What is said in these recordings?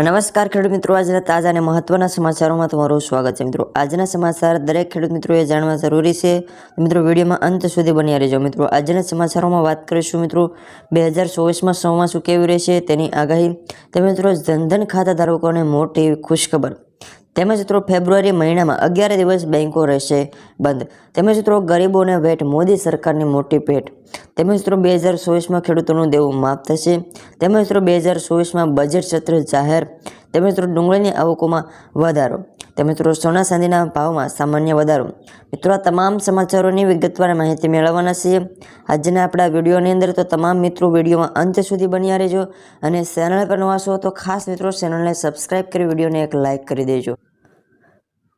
નમસ્કાર ખેડૂત મિત્રો, આજના તાજા અને મહત્વના સમાચારોમાં તમારું સ્વાગત છે. મિત્રો, આજના સમાચાર દરેક ખેડૂત મિત્રોએ જાણવા જરૂરી છે. મિત્રો, વિડીયોમાં અંત સુધી બન્યા રહેજો. મિત્રો, આજના સમાચારોમાં વાત કરીશું મિત્રો 2024માં ચોમાસું કેવું રહેશે તેની આગાહી. તેમજ મિત્રો જનધન ખાતા ધારકોને મોટી ખુશખબર. તેમજ મિત્રો ફેબ્રુઆરી મહિનામાં 11 દિવસ બેંકો રહેશે બંધ. તેમજ મિત્રો ગરીબોને ભેટ, મોદી સરકારની મોટી ભેટ. તેમજ મિત્રો 2024માં ખેડૂતોનું દેવું માફ થશે. તેમજ મિત્રો 2024માં બજેટ સત્ર જાહેર. તેમજ મિત્રો ડુંગળીની આવકોમાં વધારો. તેમજ મિત્રો સોના ચાંદીના ભાવમાં સામાન્ય વધારો. મિત્રો, આ તમામ સમાચારોની વિગતવાર માહિતી મેળવવાના છીએ આજના આપણા વિડીયોની અંદર. તો તમામ મિત્રો વિડીયોમાં અંત સુધી બન્યા રહેજો અને ચેનલ પર નવા છો તો ખાસ મિત્રો ચેનલને સબસ્ક્રાઈબ કરી વિડીયોને એક લાઇક કરી દેજો.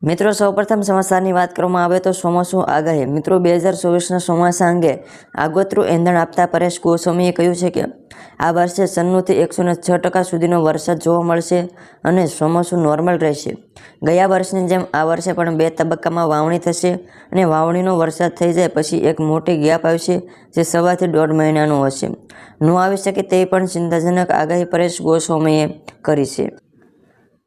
મિત્રો, સૌપ્રથમ સમાચારની વાત કરવામાં આવે તો ચોમાસું આગાહી. મિત્રો, 2024ના ચોમાસા અંગે આગોતરું એંધાણ આપતા પરેશ ગોસ્વામીએ કહ્યું છે કે આ વર્ષે 90 થી 106% સુધીનો વરસાદ જોવા મળશે અને ચોમાસું નોર્મલ રહેશે. ગયા વર્ષની જેમ આ વર્ષે પણ 2 તબક્કામાં વાવણી થશે અને વાવણીનો વરસાદ થઈ જાય પછી એક મોટી ગેપ આવશે જે 1.5 થી 1.5 મહિનાનો હશે. ન આવી શકે તેવી પણ ચિંતાજનક આગાહી પરેશ ગોસ્વામીએ કરી છે.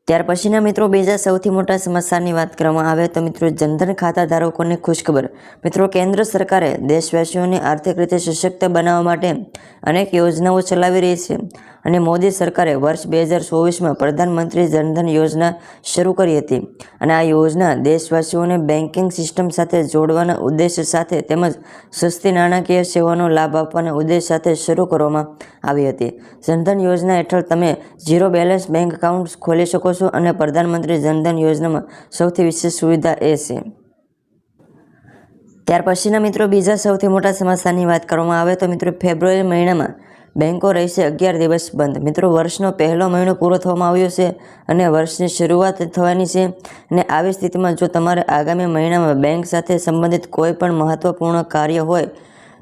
ત્યાર પછીના મિત્રો બીજા સૌથી મોટા સમાચારની વાત કરવામાં આવે તો મિત્રો જનધન ખાતા ધારકોને ખુશખબર. મિત્રો, કેન્દ્ર સરકારે દેશવાસીઓને આર્થિક રીતે સશક્ત બનાવવા માટે અનેક યોજનાઓ ચલાવી રહી છે અને મોદી સરકારે વર્ષ 2024માં પ્રધાનમંત્રી જનધન યોજના શરૂ કરી હતી અને આ યોજના દેશવાસીઓને બેન્કિંગ સિસ્ટમ સાથે જોડવાના ઉદ્દેશ્ય સાથે તેમજ સસ્તી નાણાકીય સેવાનો લાભ આપવાના ઉદ્દેશ્ય સાથે શરૂ કરવામાં આવી હતી. જનધન યોજના હેઠળ તમે ઝીરો બેલેન્સ બેંક એકાઉન્ટ ખોલી શકો છો અને પ્રધાનમંત્રી જનધન યોજનામાં સૌથી વિશેષ સુવિધા એ છે. ત્યાર પછીના મિત્રો બીજા સૌથી મોટા સમાચારની વાત કરવામાં આવે તો મિત્રો ફેબ્રુઆરી મહિનામાં બેંકો રહેશે 11 દિવસ બંધ. મિત્રો, વર્ષનો પહેલો મહિનો પૂરો થવામાં આવ્યો છે અને વર્ષની શરૂઆત થવાની છે અને આવી સ્થિતિમાં જો તમારે આગામી મહિનામાં બેંક સાથે સંબંધિત કોઈ પણ મહત્વપૂર્ણ કાર્ય હોય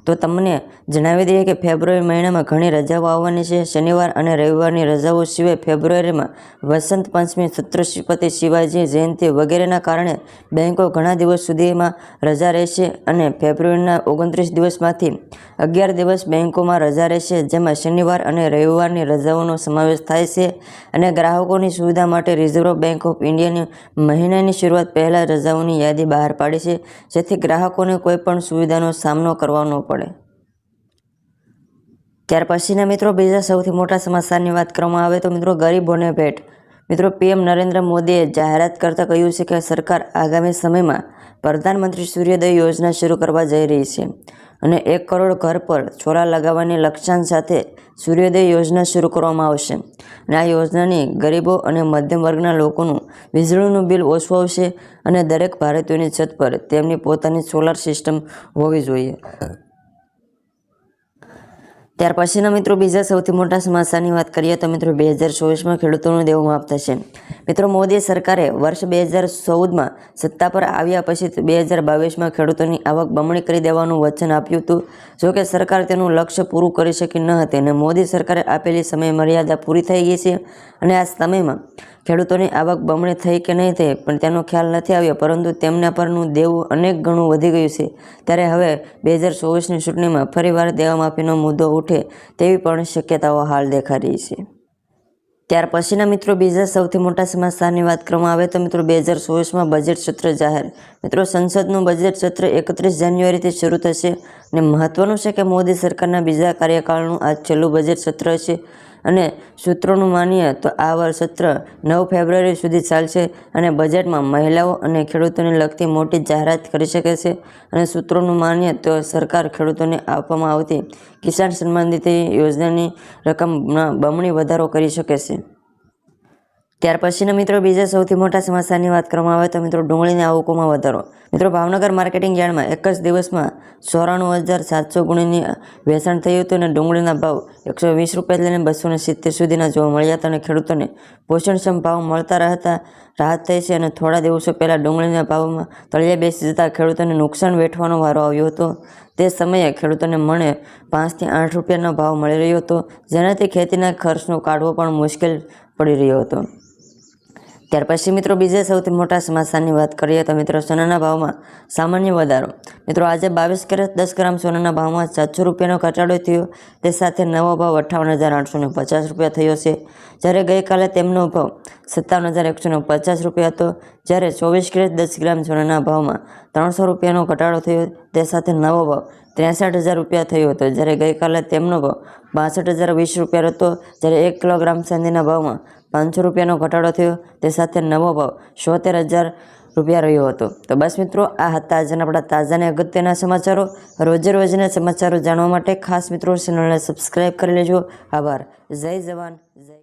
તો તમને જણાવી દઈએ કે ફેબ્રુઆરી મહિનામાં ઘણી રજાઓ આવવાની છે. શનિવાર અને રવિવારની રજાઓ સિવાય ફેબ્રુઆરીમાં વસંત પંચમી, છત્રપતિ શિવાજી જયંતિ વગેરેના કારણે બેંકો ઘણા દિવસ સુધીમાં રજા રહેશે અને ફેબ્રુઆરીના 29 દિવસમાંથી 11 દિવસ બેંકોમાં રજા રહેશે, જેમાં શનિવાર અને રવિવારની રજાઓનો સમાવેશ થાય છે અને ગ્રાહકોની સુવિધા માટે રિઝર્વ બેંક ઓફ ઇન્ડિયાની મહિનાની શરૂઆત પહેલાં રજાઓની યાદી બહાર પાડી છે, જેથી ગ્રાહકોને કોઈ પણ સુવિધાનો સામનો કરવાનો પડે. ત્યાર પછીના મિત્રો બીજા સૌથી મોટા સમાચારની વાત કરવામાં આવે તો મિત્રો ગરીબોને ભેટ. મિત્રો, પીએમ નરેન્દ્ર મોદીએ જાહેરાત કરતાં કહ્યું છે કે સરકાર આગામી સમયમાં પ્રધાનમંત્રી સૂર્યોદય યોજના શરૂ કરવા જઈ રહી છે અને 1 કરોડ ઘર પર ચોરા લગાવવાની લક્ષ્યાંક સાથે સૂર્યોદય યોજના શરૂ કરવામાં આવશે અને આ યોજનાની ગરીબો અને મધ્યમ વર્ગના લોકોનું વીજળીનું બિલ ઓછું આવશે અને દરેક ભારતીયોની છત પર તેમની પોતાની સોલાર સિસ્ટમ હોવી જોઈએ. ત્યાર પછીના મિત્રો બીજા સૌથી મોટા સમાચારની વાત કરીએ તો મિત્રો 2024માં ખેડૂતોનું દેવું માફ થશે. મિત્રો, મોદી સરકારે વર્ષ 2014માં સત્તા પર આવ્યા પછી 2022માં ખેડૂતોની આવક બમણી કરી દેવાનું વચન આપ્યું હતું. જોકે સરકાર તેનું લક્ષ્ય પૂરું કરી શકી ન હતી અને મોદી સરકારે આપેલી સમય મર્યાદા પૂરી થઈ ગઈ છે અને આ સમયમાં ખેડૂતોની આવક બમણી થઈ કે નહીં થઈ પણ તેનો ખ્યાલ નથી આવ્યો, પરંતુ તેમના પરનું દેવું અનેક ગણું વધી ગયું છે. ત્યારે હવે 2024ની ચૂંટણીમાં ફરીવાર દેવા માફીનો મુદ્દો ઉઠે તેવી પણ શક્યતાઓ હાલ દેખાઈ રહી છે. ત્યાર પછીના મિત્રો બીજા સૌથી મોટા સમાચારની વાત કરવામાં આવે તો મિત્રો 2024માં બજેટ સત્ર જાહેર. મિત્રો, સંસદનું બજેટ સત્ર 31 જાન્યુઆરીથી શરૂ થશે અને મહત્વનું છે કે મોદી સરકારના બીજા કાર્યકાળનું આ છેલ્લું બજેટ સત્ર છે અને સૂત્રોનું માનીએ તો આ સત્ર 9 ફેબ્રુઆરી સુધી ચાલશે અને બજેટમાં મહિલાઓ અને ખેડૂતોને લગતી મોટી જાહેરાત કરી શકે છે અને સૂત્રોનું માનીએ તો સરકાર ખેડૂતોને આપવામાં આવતી કિસાન સન્માન નિધિ યોજનાની રકમમાં બમણી વધારો કરી શકે છે. ત્યાર પછીના મિત્રો બીજા સૌથી મોટા સમાચારની વાત કરવામાં આવે તો મિત્રો ડુંગળીની આવકોમાં વધારો. મિત્રો, ભાવનગર માર્કેટિંગ યાર્ડમાં એક જ દિવસમાં 94,700 ગુણીની વેચાણ થયું હતું અને ડુંગળીના ભાવ 120 રૂપિયાથી લઈને 270 સુધીના જોવા મળ્યા હતા અને ખેડૂતોને પોષણક્ષમ ભાવ મળતા રાહત થઈ છે અને થોડા દિવસો પહેલાં ડુંગળીના ભાવમાં તળિયે બેસી જતા ખેડૂતોને નુકસાન વેઠવાનો વારો આવ્યો હતો. તે સમયે ખેડૂતોને મણે 5 થી 8 રૂપિયાનો ભાવ મળી રહ્યો હતો, જેનાથી ખેતીના ખર્ચનો કાઢવો પણ મુશ્કેલ પડી રહ્યો હતો. ત્યાર પછી મિત્રો બીજા સૌથી મોટા સમાચારની વાત કરીએ તો મિત્રો સોનાના ભાવમાં સામાન્ય વધારો. મિત્રો આજે 22 કેરેટ 10 ગ્રામ સોનાના ભાવમાં 700 રૂપિયાનો ઘટાડો થયો. તે સાથે નવો ભાવ 58,850 રૂપિયા થયો છે, જ્યારે ગઈકાલે તેમનો ભાવ 57,150 રૂપિયા હતો. જ્યારે 24 કેરેટ 10 ગ્રામ સોનાના ભાવમાં 300 રૂપિયાનો ઘટાડો થયો. તે સાથે નવો ભાવ 63,000 રૂપિયા થયો હતો, જ્યારે ગઈકાલે તેમનો ભાવ 62,020 રૂપિયા હતો. જ્યારે 1 કિલોગ્રામ ચાંદીના ભાવમાં 500 રૂપિયાનો ઘટાડો થયો. તે સાથે નવો ભાવ 73,000 રૂપિયા રહ્યો હતો. તો બસ મિત્રો, આ હતા આજના આપણા તાજા અને અગત્યના સમાચારો. રોજે રોજના સમાચારો જાણવા માટે ખાસ મિત્રો ચેનલને સબસ્ક્રાઈબ કરી લેજો. આભાર. જય જવાન જય